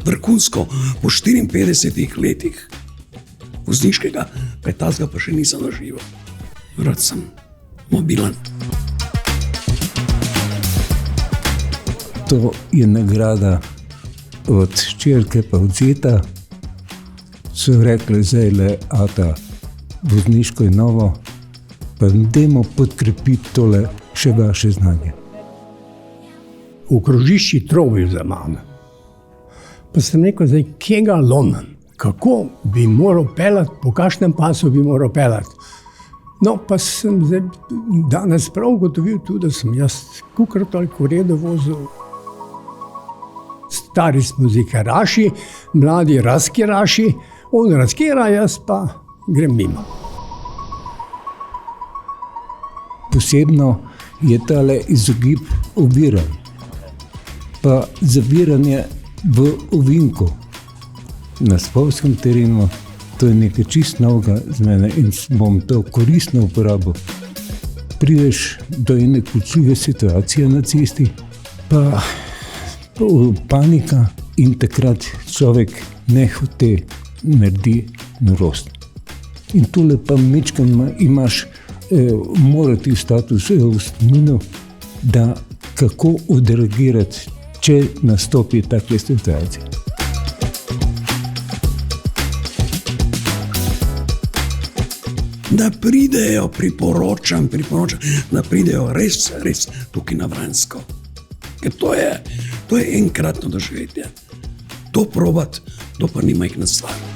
vrhunsko, po 54 letih vozniškega, kaj tazga pa še nisem doživel. Rad sem mobilen. To je nagrada od hčerke pa od zeta. So rekli, zdaj le ata, vozniško je novo, pa dajmo podkrepiti tole še vaše znanje. V krožišči trobil za mano. Pa sem rekel, zdaj, kje ga lomim? Kako bi moral pelati, po kakšnem pasu bi moral pelati? No, pa sem zdaj danes prav ugotovil tudi, da sem jaz kukar toliko v redu vozil. Stari smo zikaraši, mladi razkiraši, on razkira, jaz pa grem mimo. Posebno je tale izogib oviran, pa zaviranje v ovinku. Na spolskem terenu to je nekaj čist novega z mene in bom to koristno uporabil. Prideš do ene kočljive situacije na cesti, pa panika in takrat človek nehote naredi norost. In tole pa mičkam imaš morati status v spominu, da kako odreagirati, če nastopi takve situacije. Da pridejo, priporočam, da pridejo res tukaj na Vransko. Ker to je enkratno doživetje. To probati, to pa ni majhna stvar.